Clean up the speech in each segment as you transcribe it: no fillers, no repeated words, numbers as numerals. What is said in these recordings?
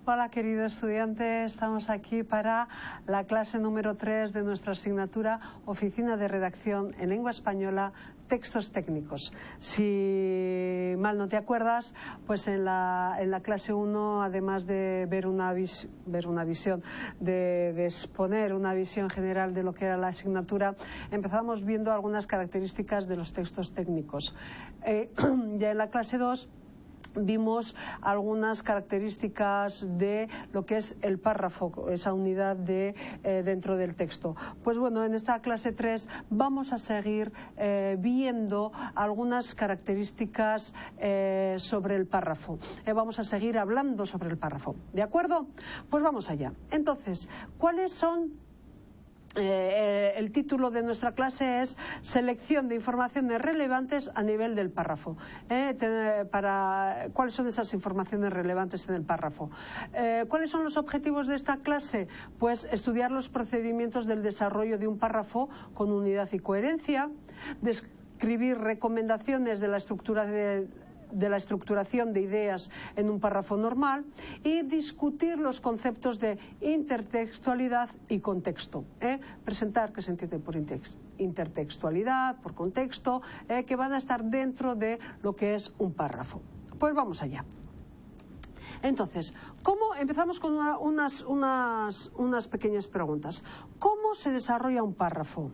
Hola querido estudiante, estamos aquí para la clase número 3 de nuestra asignatura Oficina de Redacción en Lengua Española, Textos Técnicos. Si mal no te acuerdas, pues en la clase 1, además de ver una visión, de exponer una visión general de lo que era la asignatura, empezamos viendo algunas características de los textos técnicos. Ya en la clase 2 vimos algunas características de lo que es el párrafo, esa unidad dentro del texto. Pues bueno, en esta clase 3 vamos a seguir viendo algunas características sobre el párrafo. Vamos a seguir hablando sobre el párrafo. ¿De acuerdo? Pues vamos allá. Entonces, ¿cuáles son? El título de nuestra clase es Selección de informaciones relevantes a nivel del párrafo. ¿Cuáles son esas informaciones relevantes en el párrafo? ¿Cuáles son los objetivos de esta clase? Pues estudiar los procedimientos del desarrollo de un párrafo con unidad y coherencia, describir recomendaciones de la estructuración de ideas en un párrafo normal y discutir los conceptos de intertextualidad y contexto. Presentar qué se entiende por intertextualidad, por contexto, que van a estar dentro de lo que es un párrafo. Pues vamos allá. Entonces, empezamos con unas pequeñas preguntas. ¿Cómo se desarrolla un párrafo?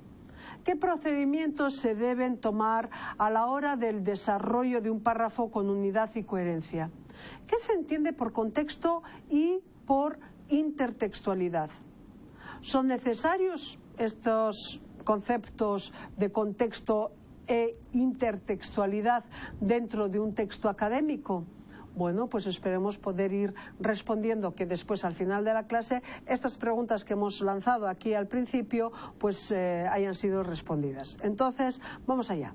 ¿Qué procedimientos se deben tomar a la hora del desarrollo de un párrafo con unidad y coherencia? ¿Qué se entiende por contexto y por intertextualidad? ¿Son necesarios estos conceptos de contexto e intertextualidad dentro de un texto académico? Bueno, pues esperemos poder ir respondiendo que después al final de la clase estas preguntas que hemos lanzado aquí al principio pues hayan sido respondidas. Entonces, vamos allá.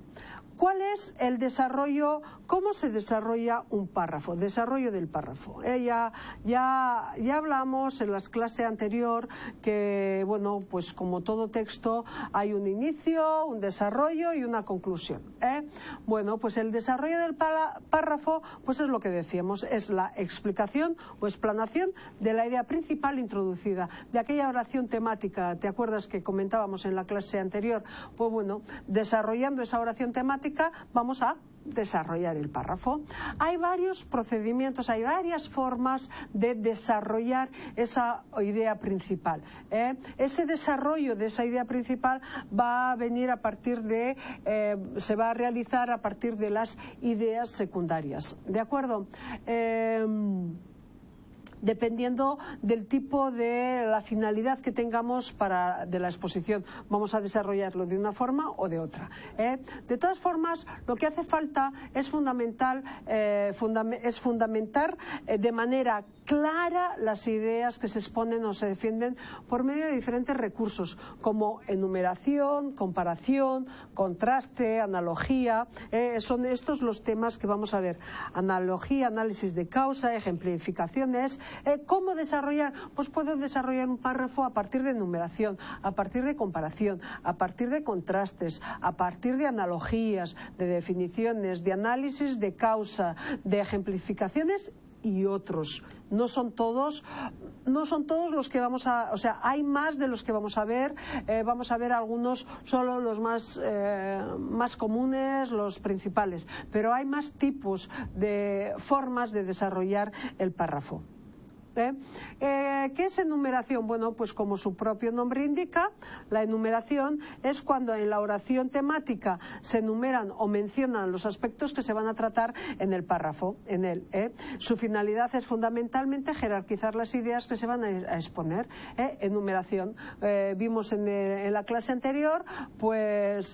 ¿Cuál es el desarrollo? ¿Cómo se desarrolla un párrafo? Desarrollo del párrafo. Ya hablamos en la clase anterior que, bueno, pues como todo texto hay un inicio, un desarrollo y una conclusión. Bueno, pues el desarrollo del párrafo, pues es lo que decíamos, es la explicación o explanación de la idea principal introducida, de aquella oración temática. ¿Te acuerdas que comentábamos en la clase anterior? Pues bueno, desarrollando esa oración temática vamos a desarrollar el párrafo. Hay varios procedimientos, hay varias formas de desarrollar esa idea principal. Ese desarrollo de esa idea principal va a venir a partir se va a realizar a partir de las ideas secundarias. ¿De acuerdo? Dependiendo del tipo de la finalidad que tengamos de la exposición. Vamos a desarrollarlo de una forma o de otra. De todas formas, lo que hace falta es fundamentar de manera clara las ideas que se exponen o se defienden por medio de diferentes recursos, como enumeración, comparación, contraste, analogía. Son estos los temas que vamos a ver. Analogía, análisis de causa, ejemplificaciones. ¿Cómo desarrollar? Pues puedo desarrollar un párrafo a partir de enumeración, a partir de comparación, a partir de contrastes, a partir de analogías, de definiciones, de análisis de causa, de ejemplificaciones y otros. No son todos los que vamos a, o sea, hay más de los que vamos a ver algunos, solo los más comunes, los principales, pero hay más tipos de formas de desarrollar el párrafo. ¿Qué es enumeración? Bueno, pues como su propio nombre indica, la enumeración es cuando en la oración temática se enumeran o mencionan los aspectos que se van a tratar en el párrafo, Su finalidad es fundamentalmente jerarquizar las ideas que se van a exponer. Enumeración. Vimos en la clase anterior, pues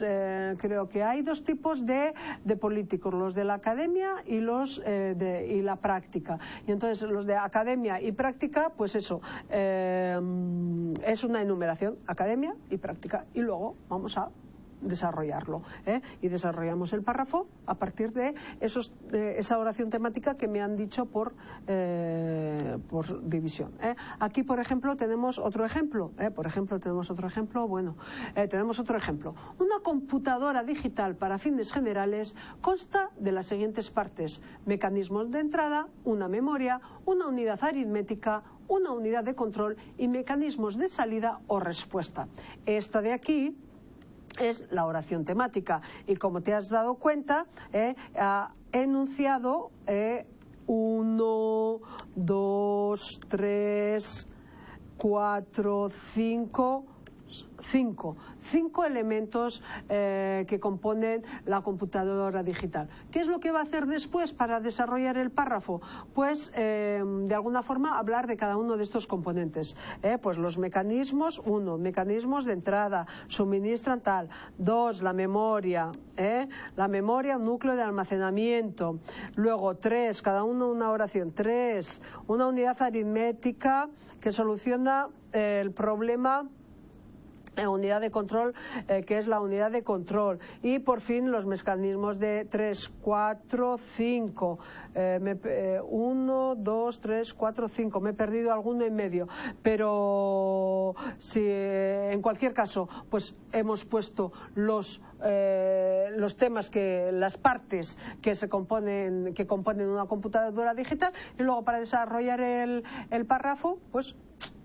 creo que hay dos tipos de políticos, los de la academia y y la práctica. Y entonces los de academia y práctica, pues eso, es una enumeración, academia y práctica. Y luego vamos a desarrollarlo, y desarrollamos el párrafo a partir de esa oración temática que me han dicho por división. Aquí, por ejemplo, tenemos otro ejemplo. Tenemos otro ejemplo. Una computadora digital para fines generales consta de las siguientes partes: mecanismos de entrada, una memoria, una unidad aritmética, una unidad de control y mecanismos de salida o respuesta. Esta de aquí es la oración temática y, como te has dado cuenta, ha enunciado 1, 2, 3, 4, 5 elementos que componen la computadora digital. ¿Qué es lo que va a hacer después para desarrollar el párrafo? Pues de alguna forma hablar de cada uno de estos componentes. Pues los mecanismos: 1, mecanismos de entrada, suministran tal; 2, la memoria, un núcleo de almacenamiento; luego 3, cada uno una oración; 3, una unidad aritmética que soluciona el problema; unidad de control, que es la unidad de control; y por fin los mecanismos de 3, 4, 5. 1, 2, 3, 4, 5. Me he perdido alguno en medio, pero si en cualquier caso, pues hemos puesto los temas, las partes que componen una computadora digital, y luego para desarrollar el párrafo, pues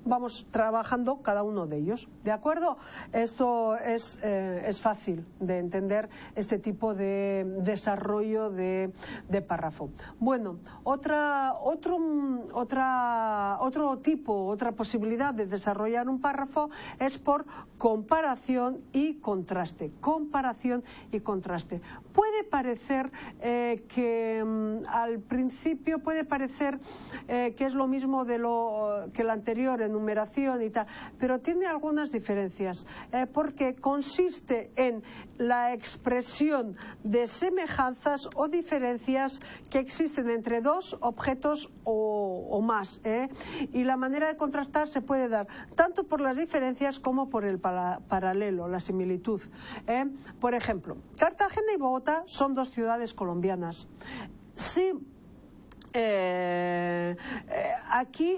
vamos trabajando cada uno de ellos. ¿De acuerdo? Esto es fácil de entender, este tipo de desarrollo de párrafo. Bueno, otra posibilidad de desarrollar un párrafo es por comparación y contraste. Comparación y contraste. Puede parecer que al principio puede parecer que es lo mismo que el anterior, enumeración y tal, pero tiene algunas diferencias, porque consiste en la expresión de semejanzas o diferencias que existen entre dos objetos o más, y la manera de contrastar se puede dar tanto por las diferencias como por el paralelo, la similitud. Por ejemplo, Cartagena y Bogotá son dos ciudades colombianas. Sí, aquí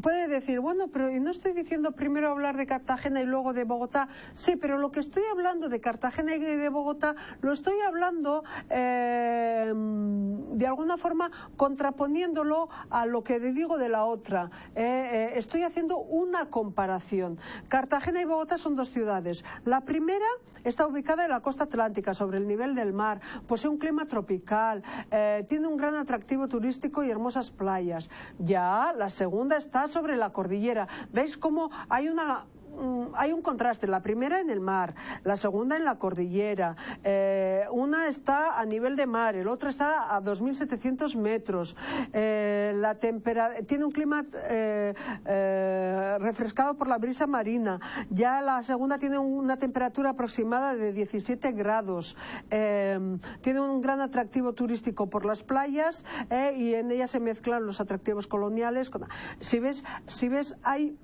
puede decir, bueno, pero no estoy diciendo primero hablar de Cartagena y luego de Bogotá. Sí, pero lo que estoy hablando de Cartagena y de Bogotá lo estoy hablando de alguna forma contraponiéndolo a lo que digo de la otra. Estoy haciendo una comparación. Cartagena y Bogotá son dos ciudades. La primera está ubicada en la costa atlántica, sobre el nivel del mar, posee un clima tropical, tiene un gran atractivo turístico y hermosas playas. Ya la segunda está sobre la cordillera. ¿Veis cómo hay un contraste? La primera en el mar, la segunda en la cordillera. Una está a nivel de mar, el otro está a 2.700 metros. Tiene un clima refrescado por la brisa marina. Ya la segunda tiene una temperatura aproximada de 17 grados. Tiene un gran atractivo turístico por las playas, y en ella se mezclan los atractivos coloniales. Si ves, hay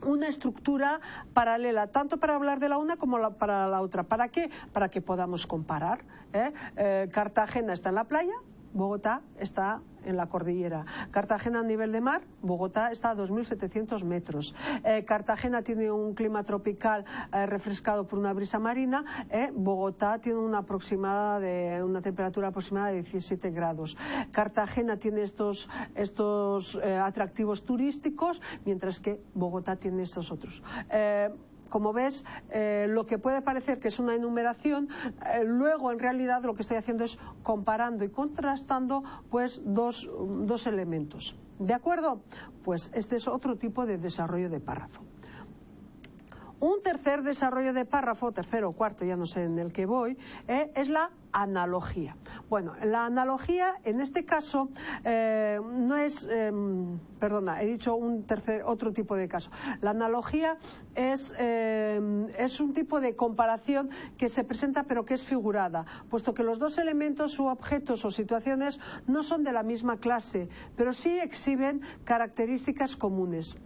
una estructura paralela, tanto para hablar de la una como para la otra. ¿Para qué? Para que podamos comparar. Cartagena está en la playa, Bogotá está en la cordillera. Cartagena a nivel de mar, Bogotá está a 2.700 metros. Cartagena tiene un clima tropical refrescado por una brisa marina. Bogotá tiene una temperatura aproximada de 17 grados. Cartagena tiene estos atractivos turísticos, mientras que Bogotá tiene estos otros. Como ves, lo que puede parecer que es una enumeración, luego en realidad lo que estoy haciendo es comparando y contrastando pues dos elementos. ¿De acuerdo? Pues este es otro tipo de desarrollo de párrafo. Un tercer desarrollo de párrafo, tercero o cuarto, ya no sé en el que voy, es la analogía. Bueno, la analogía en este caso no es, perdona, he dicho otro tipo de caso. La analogía es un tipo de comparación que se presenta pero que es figurada, puesto que los dos elementos u objetos o situaciones no son de la misma clase, pero sí exhiben características comunes.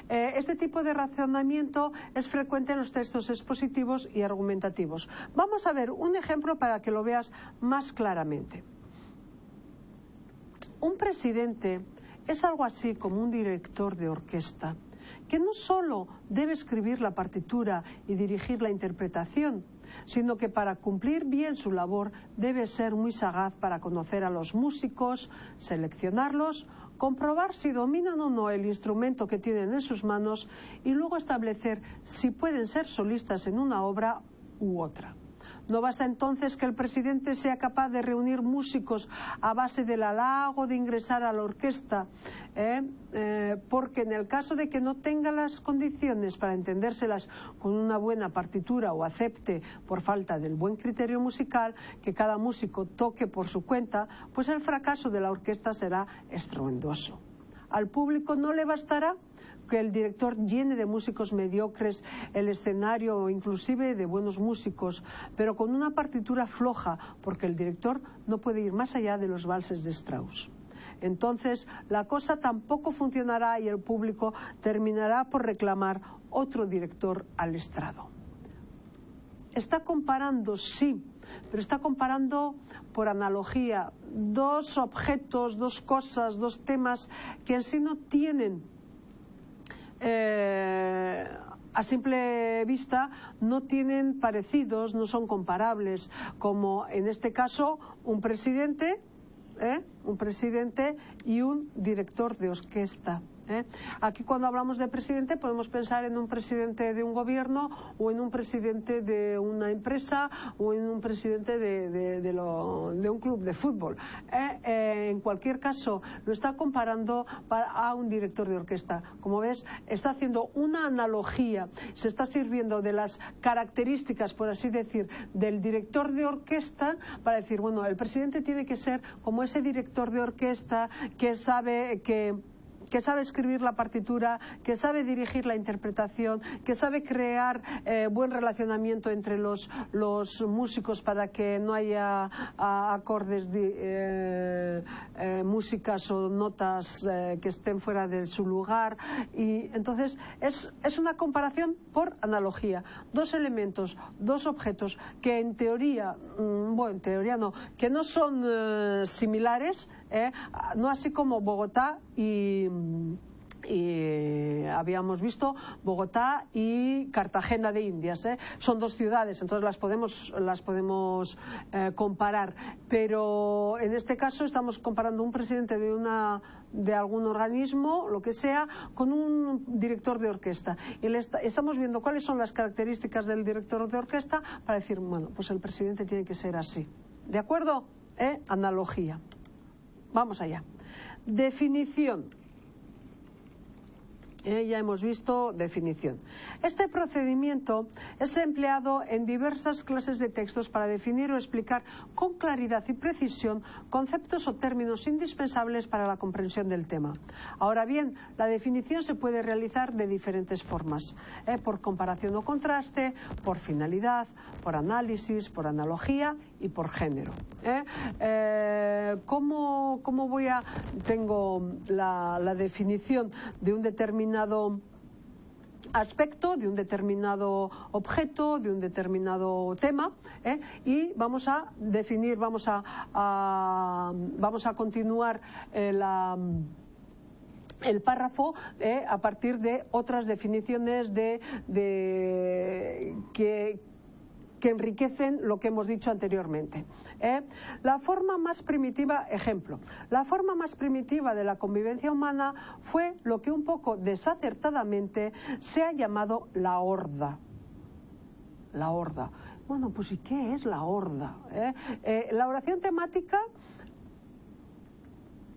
Este tipo de razonamiento es frecuente en los textos expositivos y argumentativos. Vamos a ver un ejemplo para que lo veas más claramente. Un presidente es algo así como un director de orquesta, que no solo debe escribir la partitura y dirigir la interpretación, sino que para cumplir bien su labor debe ser muy sagaz para conocer a los músicos, seleccionarlos, comprobar si dominan o no el instrumento que tienen en sus manos y luego establecer si pueden ser solistas en una obra u otra. No basta entonces que el presidente sea capaz de reunir músicos a base del halago de ingresar a la orquesta, porque en el caso de que no tenga las condiciones para entendérselas con una buena partitura o acepte, por falta del buen criterio musical, que cada músico toque por su cuenta, pues el fracaso de la orquesta será estruendoso. Al público no le bastará que el director llene de músicos mediocres el escenario o inclusive de buenos músicos, pero con una partitura floja, porque el director no puede ir más allá de los valses de Strauss. Entonces la cosa tampoco funcionará y el público terminará por reclamar otro director al estrado. Está comparando, sí, pero está comparando por analogía dos objetos, dos cosas, dos temas que en sí no tienen a simple vista no tienen parecidos, no son comparables, como en este caso un presidente y un director de orquesta. Aquí cuando hablamos de presidente podemos pensar en un presidente de un gobierno o en un presidente de una empresa o en un presidente de un club de fútbol. En cualquier caso lo está comparando a un director de orquesta. Como ves, está haciendo una analogía, se está sirviendo de las características, por así decir, del director de orquesta para decir, bueno, el presidente tiene que ser como ese director de orquesta que sabe escribir la partitura, que sabe dirigir la interpretación, que sabe crear buen relacionamiento entre los músicos para que no haya acordes, músicas o notas que estén fuera de su lugar. Y entonces es una comparación por analogía. Dos elementos, dos objetos que en teoría, en teoría no, que no son similares, no así como Bogotá y habíamos visto Bogotá y Cartagena de Indias, son dos ciudades, entonces las podemos comparar, pero en este caso estamos comparando un presidente de algún organismo, lo que sea, con un director de orquesta y estamos viendo cuáles son las características del director de orquesta para decir, bueno, pues el presidente tiene que ser así, ¿de acuerdo? Analogía. Vamos allá. Definición. Ya hemos visto definición. Este procedimiento es empleado en diversas clases de textos para definir o explicar con claridad y precisión conceptos o términos indispensables para la comprensión del tema. Ahora bien, la definición se puede realizar de diferentes formas, por comparación o contraste, por finalidad, por análisis, por analogía y por género. ¿Cómo voy a...? Tengo la definición de un determinado aspecto, de un determinado objeto, de un determinado tema, y vamos a definir, vamos a continuar el párrafo a partir de otras definiciones que enriquecen lo que hemos dicho anteriormente. La forma más primitiva, ejemplo, la forma más primitiva de la convivencia humana fue lo que un poco desacertadamente se ha llamado la horda. La horda. Bueno, pues ¿y qué es la horda? La oración temática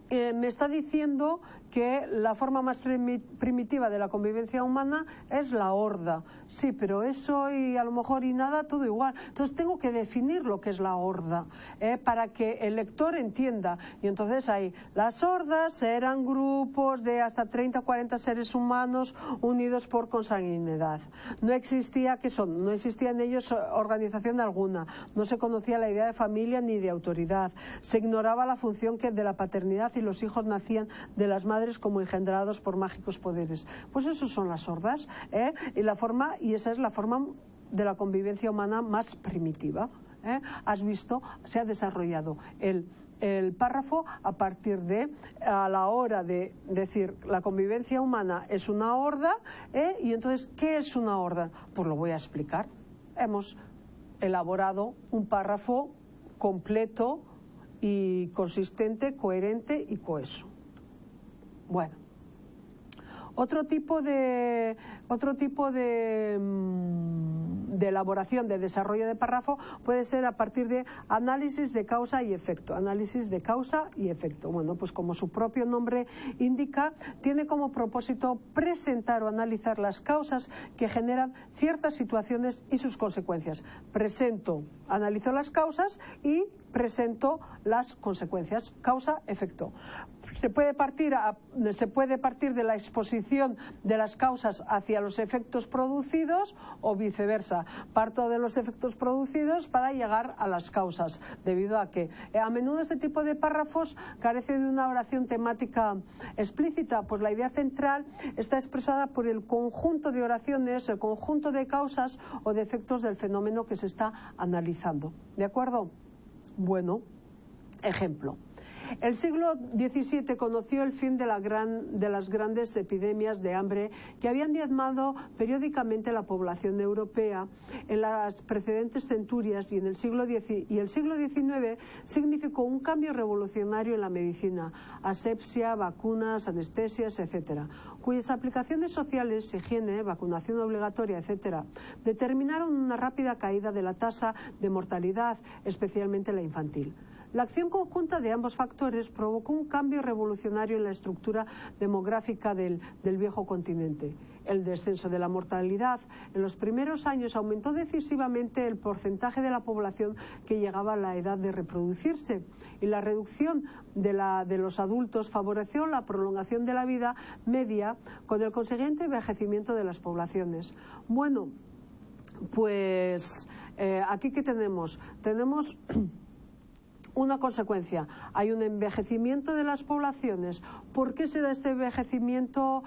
me está diciendo que la forma más primitiva de la convivencia humana es la horda. Sí, pero eso y a lo mejor y nada, todo igual. Entonces tengo que definir lo que es la horda para que el lector entienda. Y entonces ahí, las hordas eran grupos de hasta 30 o 40 seres humanos unidos por consanguinidad. No existía, ¿qué son? No existía en ellos organización alguna. No se conocía la idea de familia ni de autoridad. Se ignoraba la función de la paternidad y los hijos nacían de las madres como engendrados por mágicos poderes. Pues eso son las hordas, y esa es la forma de la convivencia humana más primitiva. Has visto, se ha desarrollado el párrafo a partir de, a la hora de decir la convivencia humana es una horda, y entonces, ¿qué es una horda? Pues lo voy a explicar. Hemos elaborado un párrafo completo y consistente, coherente y coheso. Bueno, otro tipo de elaboración, de desarrollo de párrafo puede ser a partir de análisis de causa y efecto. Análisis de causa y efecto. Bueno, pues como su propio nombre indica, tiene como propósito presentar o analizar las causas que generan ciertas situaciones y sus consecuencias. Presento, analizo las causas y presento las consecuencias. Causa-efecto. Se puede partir de la exposición de las causas hacia los efectos producidos o viceversa. Parto de los efectos producidos para llegar a las causas, debido a que a menudo este tipo de párrafos carece de una oración temática explícita, pues la idea central está expresada por el conjunto de oraciones, el conjunto de causas o de efectos del fenómeno que se está analizando. ¿De acuerdo? Bueno, ejemplo. El siglo XVII conoció el fin de las grandes epidemias de hambre que habían diezmado periódicamente la población europea en las precedentes centurias, y el siglo XIX significó un cambio revolucionario en la medicina, asepsia, vacunas, anestesias, etcétera, cuyas aplicaciones sociales, higiene, vacunación obligatoria, etcétera, determinaron una rápida caída de la tasa de mortalidad, especialmente la infantil. La acción conjunta de ambos factores provocó un cambio revolucionario en la estructura demográfica del viejo continente. El descenso de la mortalidad en los primeros años aumentó decisivamente el porcentaje de la población que llegaba a la edad de reproducirse, y la reducción de los adultos favoreció la prolongación de la vida media con el consiguiente envejecimiento de las poblaciones. Bueno, pues aquí ¿qué tenemos? Tenemos una consecuencia. Hay un envejecimiento de las poblaciones. ¿Por qué se da este envejecimiento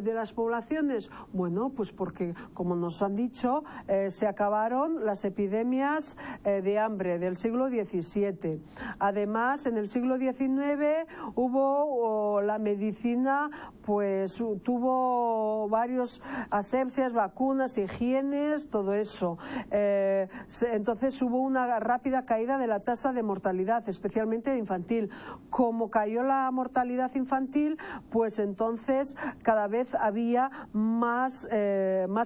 de las poblaciones? Bueno, pues porque, como nos han dicho, se acabaron las epidemias de hambre del siglo XVII. Además, en el siglo XIX hubo la medicina, pues tuvo varios asepsias, vacunas, higienes, todo eso. Entonces hubo una rápida caída de la tasa de mortalidad, especialmente infantil. Como cayó la mortalidad infantil, pues entonces cada vez había más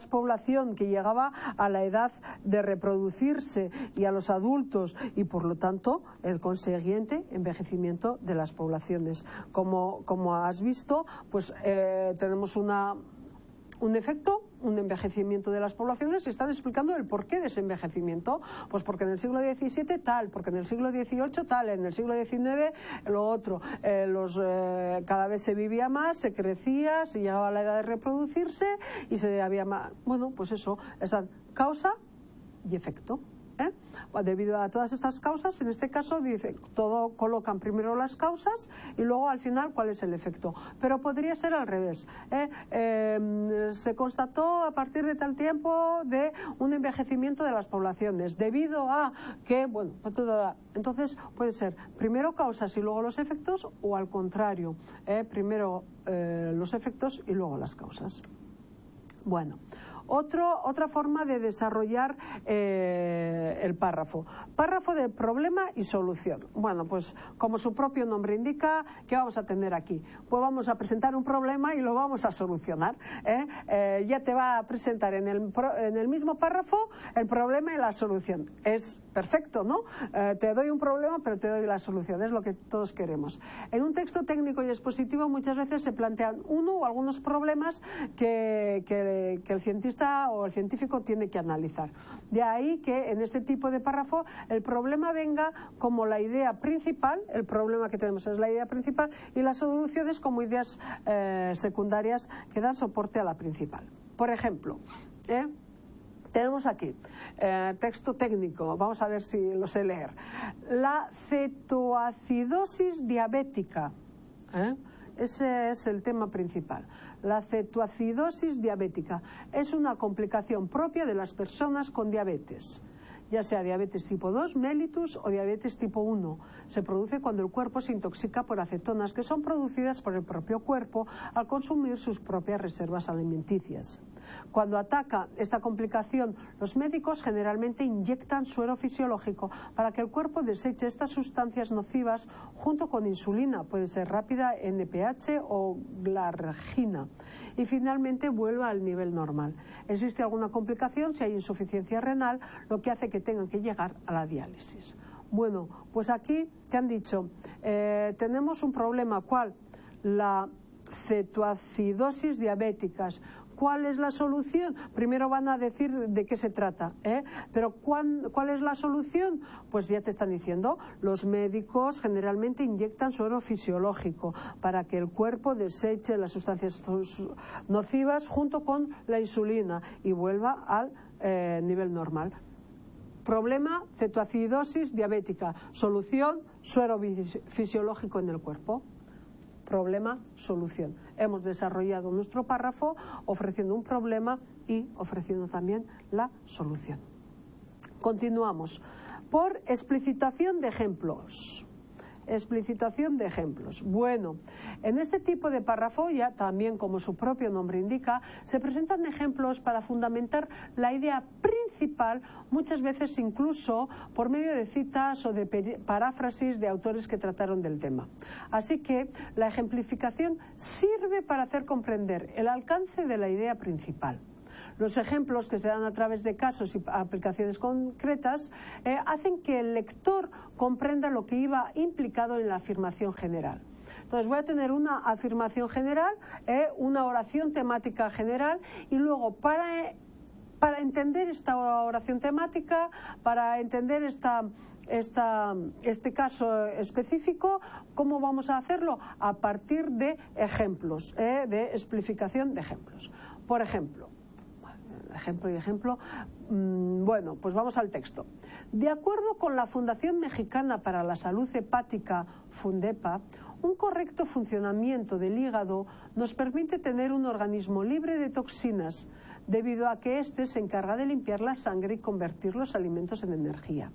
población que llegaba a la edad de reproducirse y a los adultos, y por lo tanto el consiguiente envejecimiento de las poblaciones. Como has visto, pues tenemos un efecto, un envejecimiento de las poblaciones, y están explicando el porqué de ese envejecimiento. Pues porque en el siglo XVII tal, porque en el siglo XVIII tal, en el siglo XIX lo otro. Cada vez se vivía más, se crecía, se llegaba a la edad de reproducirse y había más. Bueno, pues eso, esa causa y efecto. Debido a todas estas causas, en este caso dice, todo colocan primero las causas y luego al final cuál es el efecto, pero podría ser al revés. Se constató a partir de tal tiempo de un envejecimiento de las poblaciones debido a que, bueno, entonces puede ser primero causas y luego los efectos, o al contrario, primero los efectos y luego las causas. Bueno, Otra forma de desarrollar el párrafo. Párrafo de problema y solución. Bueno, pues como su propio nombre indica, ¿qué vamos a tener aquí? Pues vamos a presentar un problema y lo vamos a solucionar. Ya te va a presentar en el mismo párrafo el problema y la solución. Es perfecto, ¿no? Te doy un problema, pero te doy la solución. Es lo que todos queremos. En un texto técnico y expositivo muchas veces se plantean uno o algunos problemas que el cientista o el científico tiene que analizar. De ahí que en este tipo de párrafo el problema venga como la idea principal, el problema que tenemos es la idea principal y las soluciones como ideas secundarias que dan soporte a la principal. Por ejemplo, tenemos aquí texto técnico, vamos a ver si lo sé leer. La cetoacidosis diabética. Ese es el tema principal. La cetoacidosis diabética es una complicación propia de las personas con diabetes, ya sea diabetes tipo 2, mellitus o diabetes tipo 1. Se produce cuando el cuerpo se intoxica por acetonas que son producidas por el propio cuerpo al consumir sus propias reservas alimenticias. Cuando ataca esta complicación, los médicos generalmente inyectan suero fisiológico para que el cuerpo deseche estas sustancias nocivas junto con insulina, puede ser rápida, NPH o glargina, y finalmente vuelva al nivel normal. Existe alguna complicación si hay insuficiencia renal, lo que hace que tengan que llegar a la diálisis. Bueno, pues aquí, ¿qué han dicho? Tenemos un problema, ¿cuál? La cetoacidosis diabéticas. ¿Cuál es la solución? Primero van a decir de qué se trata, pero ¿cuál es la solución? Pues ya te están diciendo, los médicos generalmente inyectan suero fisiológico para que el cuerpo deseche las sustancias nocivas junto con la insulina y vuelva al nivel normal. Problema, cetoacidosis diabética. Solución, suero fisiológico en el cuerpo. Problema, solución. Hemos desarrollado nuestro párrafo ofreciendo un problema y ofreciendo también la solución. Continuamos. Por explicitación de ejemplos. Explicitación de ejemplos. Bueno, en este tipo de párrafo, ya también como su propio nombre indica, se presentan ejemplos para fundamentar la idea principal, muchas veces incluso por medio de citas o de paráfrasis de autores que trataron del tema. Así que la ejemplificación sirve para hacer comprender el alcance de la idea principal. Los ejemplos que se dan a través de casos y aplicaciones concretas hacen que el lector comprenda lo que iba implicado en la afirmación general. Entonces voy a tener una afirmación general, una oración temática general y luego para entender esta oración temática, para entender este caso específico, ¿cómo vamos a hacerlo? A partir de ejemplos, de explicación de ejemplos. Por ejemplo, bueno, pues vamos al texto. De acuerdo con la Fundación Mexicana para la Salud Hepática, Fundepa, un correcto funcionamiento del hígado nos permite tener un organismo libre de toxinas, debido a que éste se encarga de limpiar la sangre y convertir los alimentos en energía.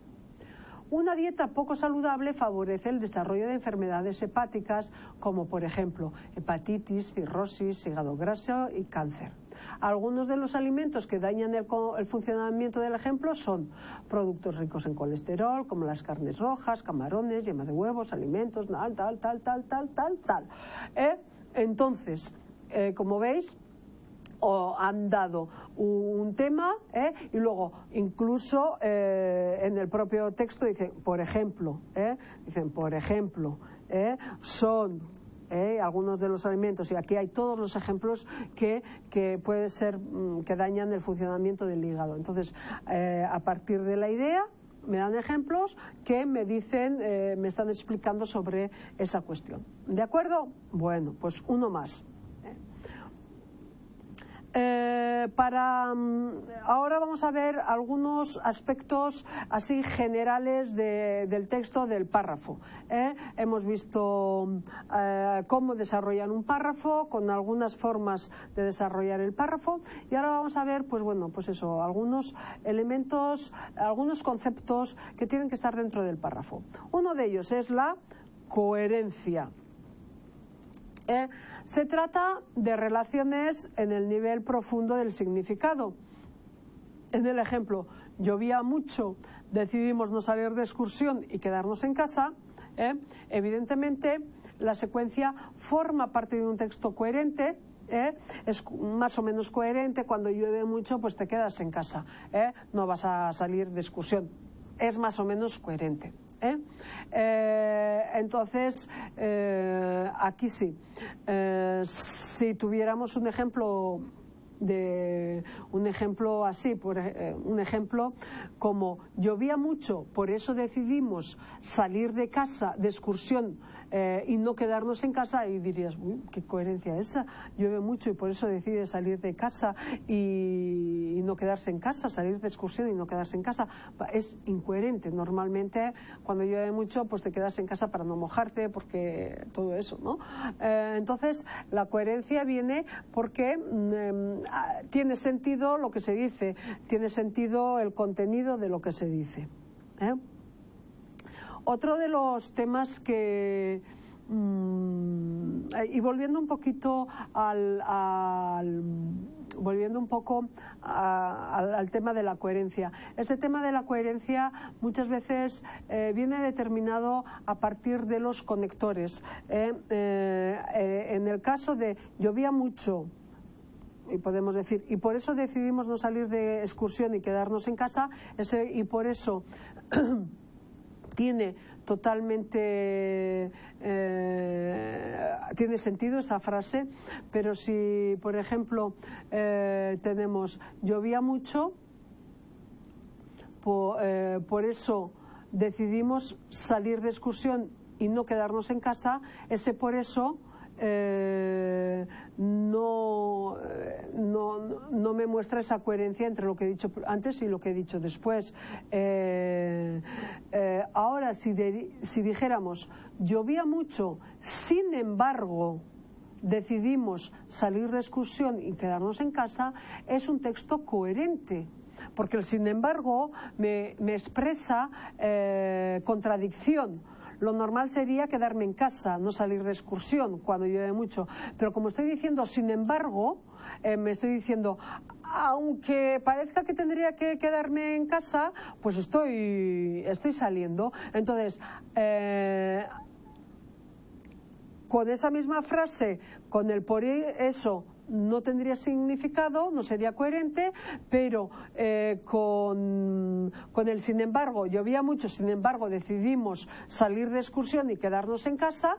Una dieta poco saludable favorece el desarrollo de enfermedades hepáticas como, por ejemplo, hepatitis, cirrosis, hígado graso y cáncer. Algunos de los alimentos que dañan el funcionamiento del ejemplo son productos ricos en colesterol, como las carnes rojas, camarones, yema de huevos, alimentos, tal. Entonces, como veis, han dado un tema y luego incluso en el propio texto dicen, por ejemplo, son algunos de los alimentos, y aquí hay todos los ejemplos que puede ser que dañan el funcionamiento del hígado. Entonces, a partir de la idea me dan ejemplos que me dicen, me están explicando sobre esa cuestión. ¿De acuerdo? Bueno, pues uno más. Ahora vamos a ver algunos aspectos así generales del texto del párrafo. Hemos visto cómo desarrollar un párrafo, con algunas formas de desarrollar el párrafo, y ahora vamos a ver, pues bueno, pues eso, algunos elementos, algunos conceptos que tienen que estar dentro del párrafo. Uno de ellos es la coherencia. Se trata de relaciones en el nivel profundo del significado. En el ejemplo, llovía mucho, decidimos no salir de excursión y quedarnos en casa, evidentemente la secuencia forma parte de un texto coherente. Es más o menos coherente. Cuando llueve mucho, pues te quedas en casa, no vas a salir de excursión. Es más o menos coherente. Entonces, aquí sí. Si tuviéramos un ejemplo así, un ejemplo como llovía mucho, por eso decidimos salir de casa de excursión y no quedarnos en casa, y dirías, uy, qué coherencia esa, llueve mucho y por eso decide salir de casa y no quedarse en casa, salir de excursión y no quedarse en casa. Es incoherente. Normalmente cuando llueve mucho pues te quedas en casa para no mojarte, porque todo eso, ¿no? Entonces la coherencia viene porque tiene sentido lo que se dice, tiene sentido el contenido de lo que se dice. Otro de los temas que, y volviendo un poquito volviendo un poco al tema de la coherencia. Este tema de la coherencia muchas veces viene determinado a partir de los conectores. En el caso de llovía mucho, y podemos decir, y por eso decidimos no salir de excursión y quedarnos en casa, y por eso tiene totalmente tiene sentido esa frase. Pero si por ejemplo tenemos llovía mucho, por eso decidimos salir de excursión y no quedarnos en casa, ese por eso no me muestra esa coherencia entre lo que he dicho antes y lo que he dicho después. Ahora, si dijéramos llovía mucho, sin embargo decidimos salir de excursión y quedarnos en casa, es un texto coherente, porque el sin embargo me expresa contradicción. Lo normal sería quedarme en casa, no salir de excursión cuando llueve mucho. Pero como estoy diciendo sin embargo, me estoy diciendo, aunque parezca que tendría que quedarme en casa, pues estoy saliendo. Entonces, con esa misma frase, con el por eso, no tendría significado, no sería coherente, pero con el sin embargo, llovía mucho, sin embargo decidimos salir de excursión y quedarnos en casa,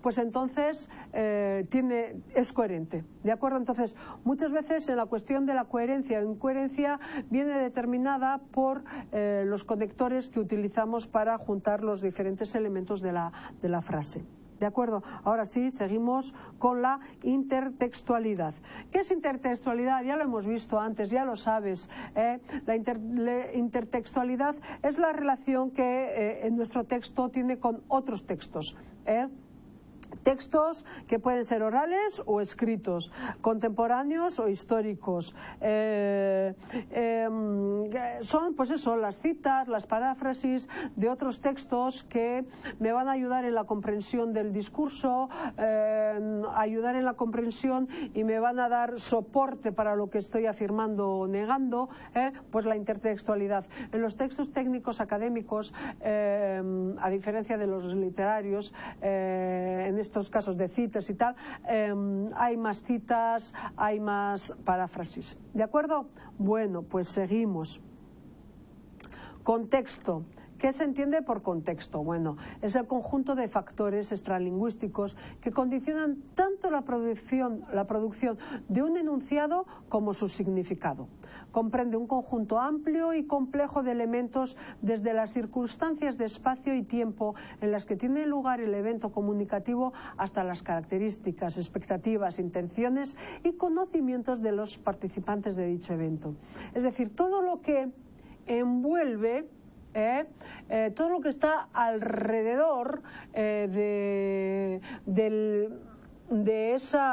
pues entonces es coherente, ¿de acuerdo? Entonces, muchas veces en la cuestión de la coherencia o incoherencia viene determinada por los conectores que utilizamos para juntar los diferentes elementos de la frase. ¿De acuerdo? Ahora sí, seguimos con la intertextualidad. ¿Qué es intertextualidad? Ya lo hemos visto antes, ya lo sabes. La intertextualidad es la relación que en nuestro texto tiene con otros textos. Textos que pueden ser orales o escritos, contemporáneos o históricos. Son, pues eso, las citas, las paráfrasis de otros textos que me van a ayudar en la comprensión del discurso, ayudar en la comprensión y me van a dar soporte para lo que estoy afirmando o negando, pues la intertextualidad. En los textos técnicos académicos, a diferencia de los literarios, en estos casos de citas y tal, hay más citas, hay más paráfrasis. ¿De acuerdo? Bueno, pues seguimos. Contexto. ¿Qué se entiende por contexto? Bueno, es el conjunto de factores extralingüísticos que condicionan tanto la producción de un enunciado como su significado. Comprende un conjunto amplio y complejo de elementos, desde las circunstancias de espacio y tiempo en las que tiene lugar el evento comunicativo hasta las características, expectativas, intenciones y conocimientos de los participantes de dicho evento. Es decir, todo lo que envuelve todo lo que está alrededor del de ese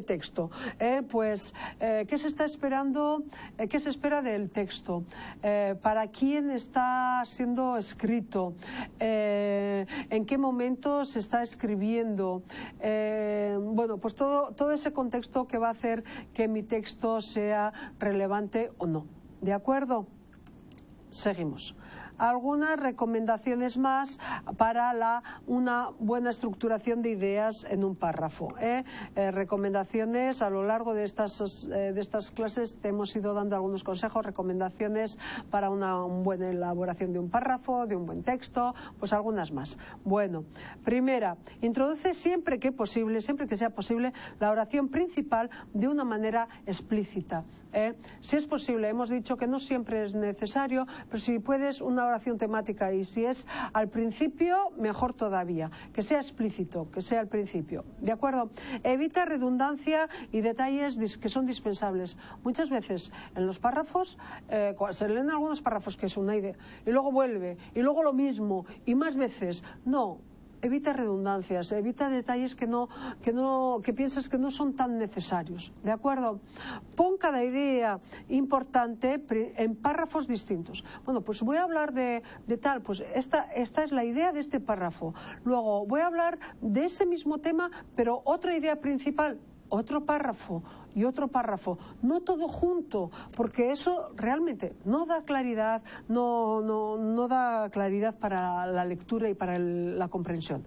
texto. Pues, ¿qué se está esperando? ¿Qué se espera del texto? ¿Para quién está siendo escrito? ¿En qué momento se está escribiendo? Bueno, pues todo ese contexto que va a hacer que mi texto sea relevante o no. ¿De acuerdo? Seguimos. Algunas recomendaciones más para una buena estructuración de ideas en un párrafo. Recomendaciones a lo largo de estas clases te hemos ido dando algunos consejos, recomendaciones para una buena elaboración de un párrafo, de un buen texto, pues algunas más. Bueno, primera, introduce siempre que sea posible, la oración principal de una manera explícita. Si es posible, hemos dicho que no siempre es necesario, pero si puedes una oración temática y si es al principio, mejor todavía, que sea explícito, que sea al principio, ¿de acuerdo? Evita redundancia y detalles que son dispensables. Muchas veces en los párrafos se leen algunos párrafos que es una idea y luego vuelve y luego lo mismo y más veces. No. Evita redundancias, evita detalles que piensas que no son tan necesarios, ¿de acuerdo? Pon cada idea importante en párrafos distintos. Bueno, pues voy a hablar de tal, pues esta es la idea de este párrafo. Luego voy a hablar de ese mismo tema, pero otra idea principal, otro párrafo y otro párrafo, no todo junto, porque eso realmente no da claridad, no da claridad para la lectura y para la comprensión.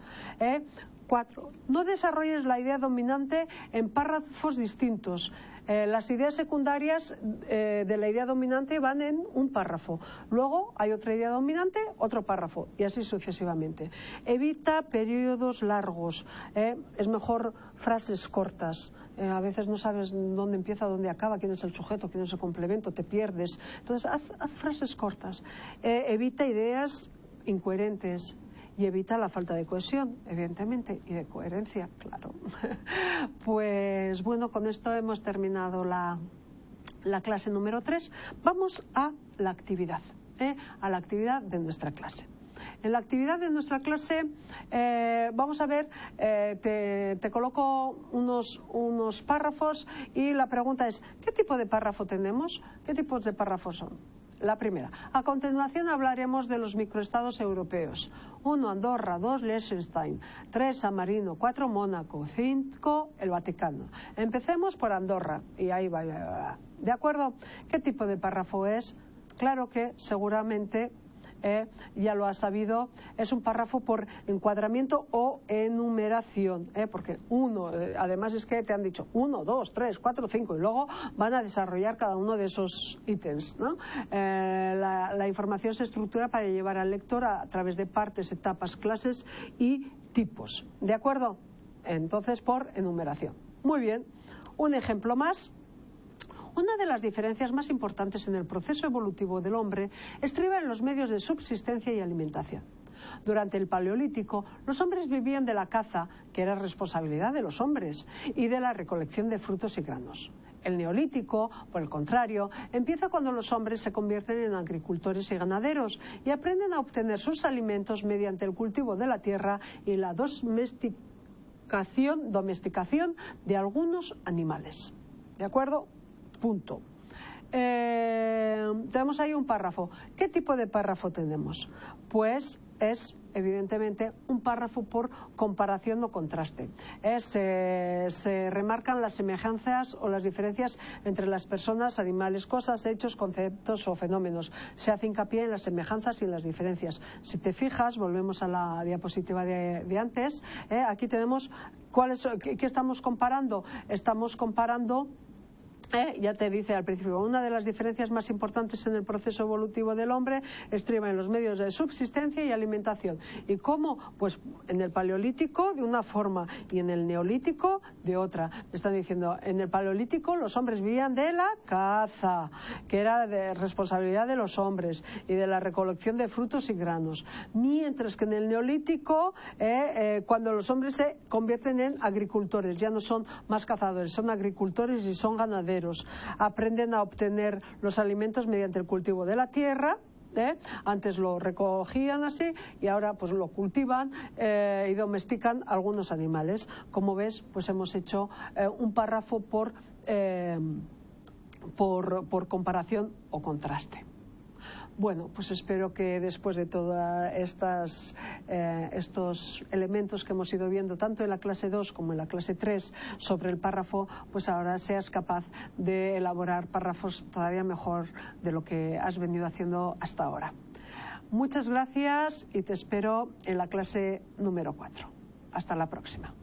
4. No desarrolles la idea dominante en párrafos distintos. Las ideas secundarias de la idea dominante van en un párrafo. Luego hay otra idea dominante, otro párrafo, y así sucesivamente. Evita periodos largos. Es mejor frases cortas. A veces no sabes dónde empieza, dónde acaba, quién es el sujeto, quién es el complemento, te pierdes. Entonces, haz frases cortas. Evita ideas incoherentes. Y evita la falta de cohesión, evidentemente, y de coherencia, claro. Pues bueno, con esto hemos terminado la clase número 3. Vamos a la actividad, a la actividad de nuestra clase. En la actividad de nuestra clase vamos a ver, te coloco unos párrafos y la pregunta es, ¿qué tipo de párrafo tenemos? ¿Qué tipos de párrafos son? La primera. A continuación hablaremos de los microestados europeos. 1. Andorra. 2. Liechtenstein. 3. San Marino. 4. Mónaco. 5. El Vaticano. Empecemos por Andorra. Y ahí va. ¿De acuerdo? ¿Qué tipo de párrafo es? Claro que seguramente, ya lo has sabido, es un párrafo por encuadramiento o enumeración, porque además es que te han dicho 1, 2, 3, 4, 5 y luego van a desarrollar cada uno de esos ítems, ¿no? La información se estructura para llevar al lector a través de partes, etapas, clases y tipos, ¿de acuerdo? Entonces por enumeración. Muy bien, un ejemplo más. Una de las diferencias más importantes en el proceso evolutivo del hombre estriba en los medios de subsistencia y alimentación. Durante el Paleolítico, los hombres vivían de la caza, que era responsabilidad de los hombres, y de la recolección de frutos y granos. El Neolítico, por el contrario, empieza cuando los hombres se convierten en agricultores y ganaderos y aprenden a obtener sus alimentos mediante el cultivo de la tierra y la domesticación de algunos animales. ¿De acuerdo? Punto. Tenemos ahí un párrafo. ¿Qué tipo de párrafo tenemos? Pues es evidentemente un párrafo por comparación o contraste. Se remarcan las semejanzas o las diferencias entre las personas, animales, cosas, hechos, conceptos o fenómenos. Se hace hincapié en las semejanzas y en las diferencias. Si te fijas, volvemos a la diapositiva de antes, aquí tenemos ¿qué estamos comparando? Estamos comparando, ya te dice al principio, una de las diferencias más importantes en el proceso evolutivo del hombre estriba en los medios de subsistencia y alimentación. ¿Y cómo? Pues en el Paleolítico de una forma y en el Neolítico de otra. Me están diciendo, en el Paleolítico los hombres vivían de la caza, que era de responsabilidad de los hombres, y de la recolección de frutos y granos. Mientras que en el Neolítico, cuando los hombres se convierten en agricultores, ya no son más cazadores, son agricultores y son ganaderos. Aprenden a obtener los alimentos mediante el cultivo de la tierra Antes lo recogían así y ahora pues lo cultivan y domestican algunos animales. Como ves, pues hemos hecho un párrafo por comparación o contraste. Bueno, pues espero que después de todos estos elementos que hemos ido viendo tanto en la clase 2 como en la clase 3 sobre el párrafo, pues ahora seas capaz de elaborar párrafos todavía mejor de lo que has venido haciendo hasta ahora. Muchas gracias y te espero en la clase número 4. Hasta la próxima.